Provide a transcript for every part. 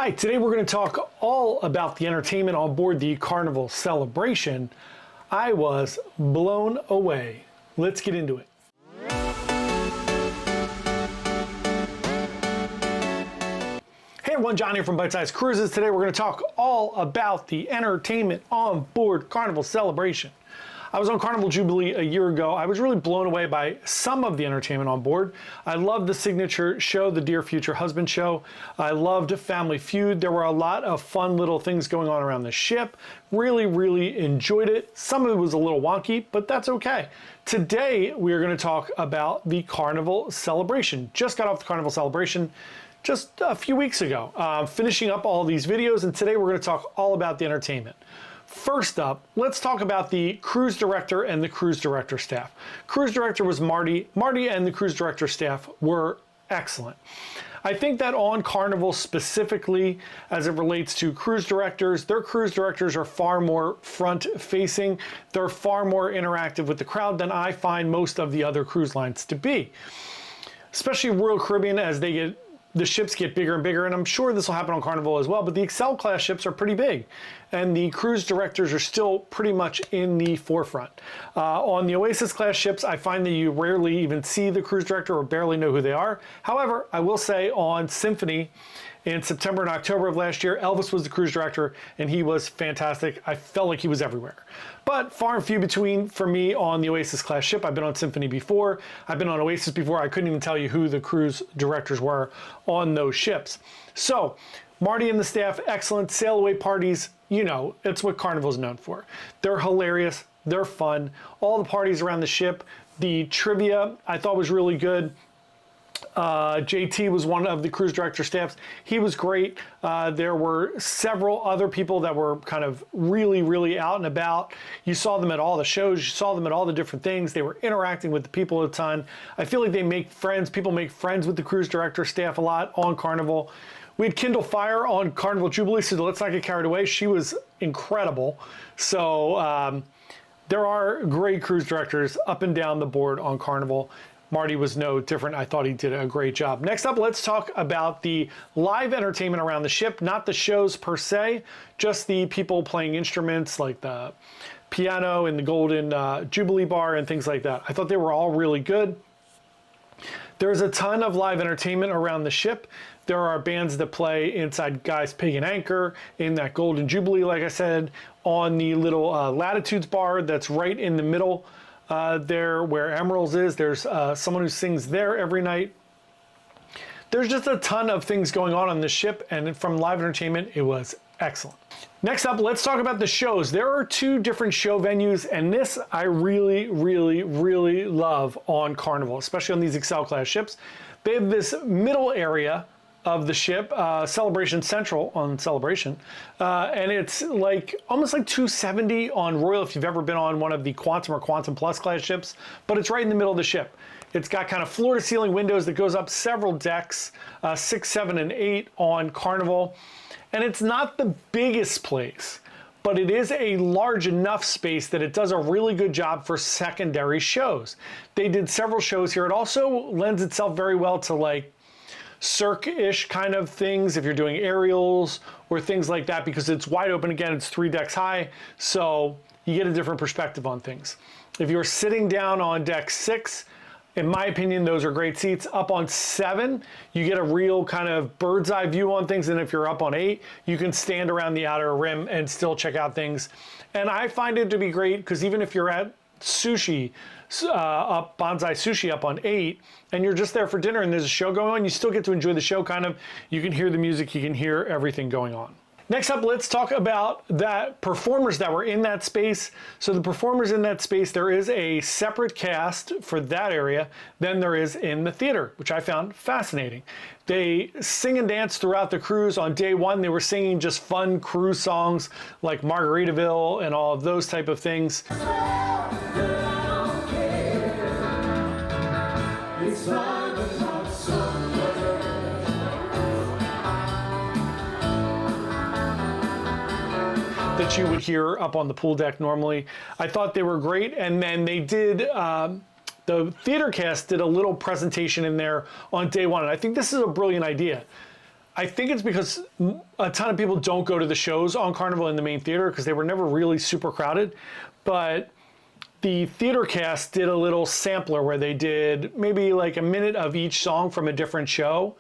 Hi, today we're going to talk all about the entertainment on board the Carnival Celebration. I was blown away. Let's get into it. Hey everyone, John here from Byte Size Cruises. Today we're going to talk all about the entertainment on board Carnival Celebration. I was on Carnival Jubilee a year ago. I was really blown away by some of the entertainment on board. I loved the signature show, the Dear Future Husband show. I loved Family Feud. There were a lot of fun little things going on around the ship. Really enjoyed it. Some of it was a little wonky, but that's okay. Today, we are going to talk about the Carnival Celebration. Just got off the Carnival Celebration just a few weeks ago. Finishing up all these videos, and today we're going to talk all about the entertainment. First up, let's talk about the cruise director and the cruise director staff. Cruise director was Marty. Marty and the cruise director staff were excellent. I think that on Carnival specifically, as it relates to cruise directors, their cruise directors are far more front facing. They're far more interactive with the crowd than I find most of the other cruise lines to be. Especially Royal Caribbean, as the ships get bigger and bigger, and I'm sure this will happen on Carnival as well, but the Excel class ships are pretty big, and the cruise directors are still pretty much in the forefront. On the Oasis class ships, I find that you rarely even see the cruise director or barely know who they are. However, I will say on Symphony, in September and October of last year, Elvis was the cruise director, and he was fantastic. I felt like he was everywhere. But far and few between for me on the Oasis class ship. I've been on Symphony before. I've been on Oasis before. I couldn't even tell you who the cruise directors were on those ships. So, Marty and the staff, excellent. Sail away parties, you know, it's what Carnival's known for. They're hilarious. They're fun. All the parties around the ship. The trivia I thought was really good. JT was one of the cruise director staffs. He was great. There were several other people that were kind of really out and about. You saw them at all the shows. You saw them at all the different things. They were interacting with the people a ton. I feel like they make friends. People make friends with the cruise director staff a lot on Carnival. We had Kindle Fire on Carnival Jubilee, so let's not get carried away. She was incredible. So there are great cruise directors up and down the board on Carnival. Marty was no different. I thought he did a great job. Next up, let's talk about the live entertainment around the ship, not the shows per se, just the people playing instruments like the piano and the Golden Jubilee Bar and things like that. I thought they were all really good. There's a ton of live entertainment around the ship. There are bands that play inside Guy's Pig and Anchor, in that Golden Jubilee, like I said, on the little Latitudes bar that's right in the middle there where Emerald's is. There's someone who sings there every night. There's just a ton of things going on this ship, and from live entertainment, it was excellent. Next up, let's talk about the shows. There are two different show venues, and this I really love on Carnival, especially on these Excel class ships. They have this middle area of the ship, Celebration Central on Celebration, and it's like almost like 270 on Royal if you've ever been on one of the Quantum or Quantum Plus class ships, but it's right in the middle of the ship. It's got kind of floor to ceiling windows that goes up several decks, 6, 7, and 8 on Carnival, and it's not the biggest place, but it is a large enough space that it does a really good job for secondary shows. They did several shows here. It also lends itself very well to like Cirque-ish kind of things if you're doing aerials or things like that, because it's wide open. Again, it's 3 decks high, so you get a different perspective on things. If you're sitting down on deck 6, in my opinion, those are great seats. Up on 7, you get a real kind of bird's eye view on things, and if you're up on 8, you can stand around the outer rim and still check out things. And I find it to be great because even if you're at Sushi, up Bonsai Sushi up on 8, and you're just there for dinner and there's a show going on, you still get to enjoy the show kind of. You can hear the music, you can hear everything going on. Next up, let's talk about that performers that were in that space. So the performers in that space, there is a separate cast for that area than there is in the theater, which I found fascinating. They sing and dance throughout the cruise. On day 1, they were singing just fun cruise songs like Margaritaville and all of those type of things. That you would hear up on the pool deck normally. I thought they were great, and then they did, the theater cast did a little presentation in there on day 1, and I think this is a brilliant idea. I think it's because a ton of people don't go to the shows on Carnival in the main theater because they were never really super crowded. But the theater cast did a little sampler where they did maybe like a minute of each song from a different show.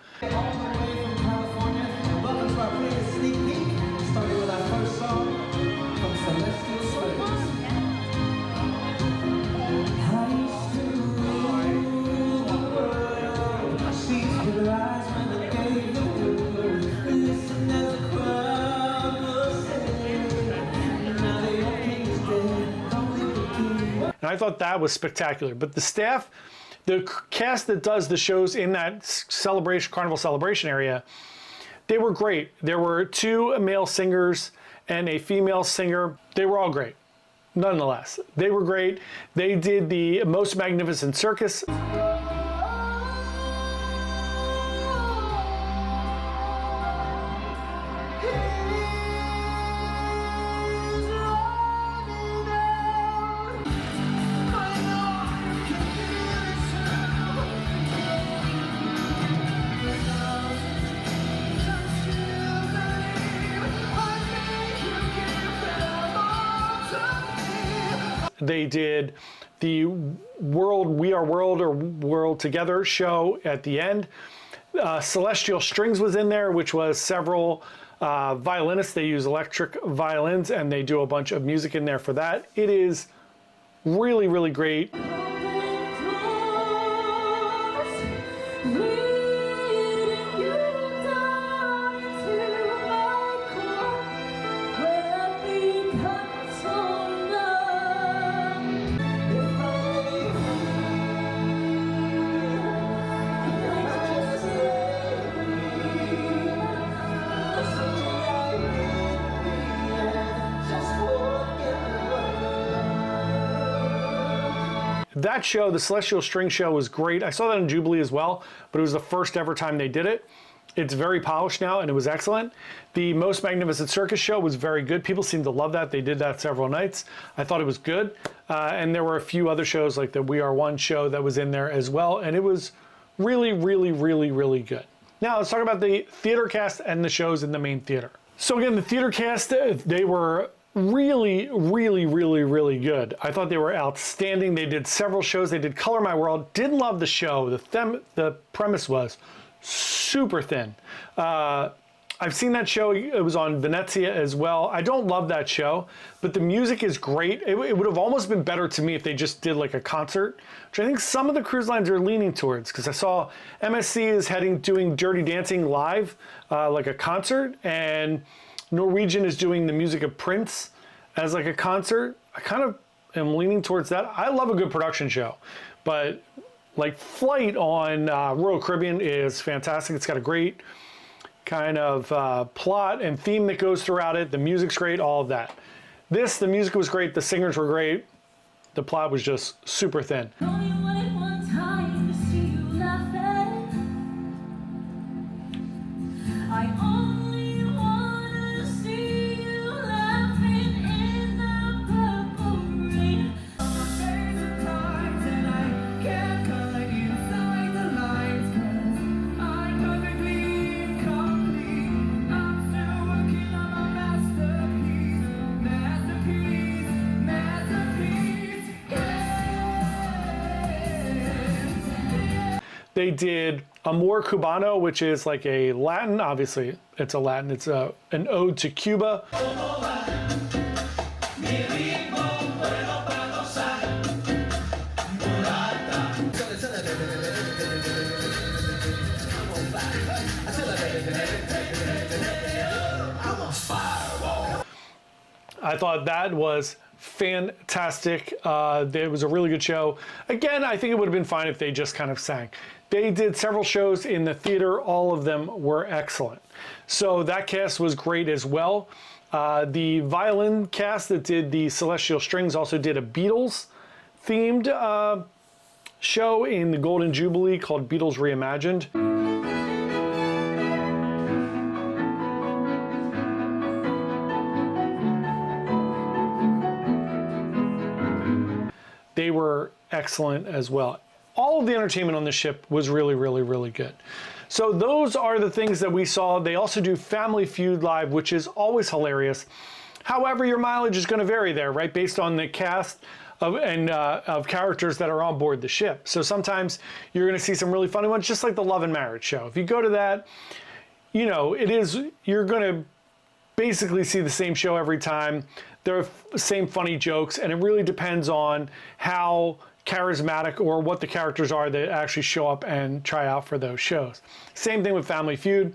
And I thought that was spectacular. But the staff, the cast that does the shows in that Carnival Celebration area, they were great. There were 2 male singers and a female singer. They were all great. Nonetheless, they were great. They did the Most Magnificent Circus. They did the We Are World or World Together show at the end. Celestial Strings was in there, which was several violinists. They use electric violins and they do a bunch of music in there for that. It is really, really great. That show, the Celestial String Show, was great. I saw that in Jubilee as well, but it was the first ever time they did it. It's very polished now, and it was excellent. The Most Magnificent Circus show was very good. People seemed to love that. They did that several nights. I thought it was good. And there were a few other shows, like the We Are One show that was in there as well, and it was really, really, really, really good. Now, let's talk about the theater cast and the shows in the main theater. So again, the theater cast, they were really, really, really, really good. I thought they were outstanding. They did several shows. They did Color My World. Didn't love the show. The premise was super thin. I've seen that show. It was on Venezia as well. I don't love that show, but the music is great. It would have almost been better to me if they just did like a concert, which I think some of the cruise lines are leaning towards, because I saw MSC is doing Dirty Dancing live, like a concert, and Norwegian is doing the music of Prince as like a concert. I kind of am leaning towards that. I love a good production show, but like Flight on Royal Caribbean is fantastic. It's got a great kind of plot and theme that goes throughout it. The music's great, all of that. The music was great. The singers were great. The plot was just super thin. They did Amor Cubano, which is like a Latin, obviously it's a Latin, it's an ode to Cuba. I thought that was fantastic. It was a really good show. Again, I think it would have been fine if they just kind of sang. They did several shows in the theater. All of them were excellent. So that cast was great as well. The violin cast that did the Celestial Strings also did a Beatles themed show in the Golden Jubilee called Beatles Reimagined. They were excellent as well. All of the entertainment on the ship was really, really, really good. So those are the things that we saw. They also do Family Feud Live, which is always hilarious. However, your mileage is going to vary there, right? Based on the cast of characters that are on board the ship. So sometimes you're going to see some really funny ones, just like the Love and Marriage show. If you go to that, you know, you're going to basically see the same show every time. They're the same funny jokes, and it really depends on how charismatic or what the characters are that actually show up and try out for those shows. Same thing with Family Feud.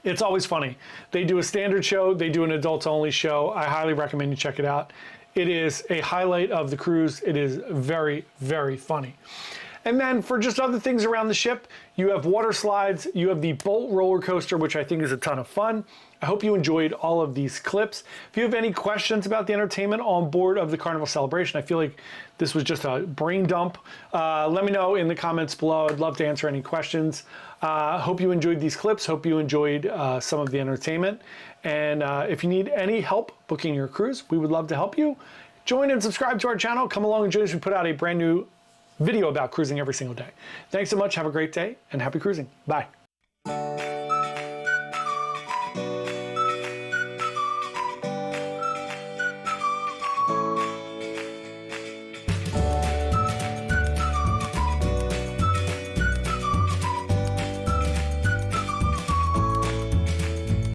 It's always funny. They do a standard show, they do an adults only show. I highly recommend you check it out. It is a highlight of the cruise. It is very, very funny. And then for just other things around the ship, you have water slides, you have the Bolt roller coaster, which I think is a ton of fun. I hope you enjoyed all of these clips. If you have any questions about the entertainment on board of the Carnival Celebration, I feel like this was just a brain dump. Let me know in the comments below. I'd love to answer any questions. Hope you enjoyed these clips. Hope you enjoyed some of the entertainment. And if you need any help booking your cruise, we would love to help you. Join and subscribe to our channel. Come along and join us. We put out a brand new video about cruising every single day. Thanks so much. Have a great day and happy cruising. Bye.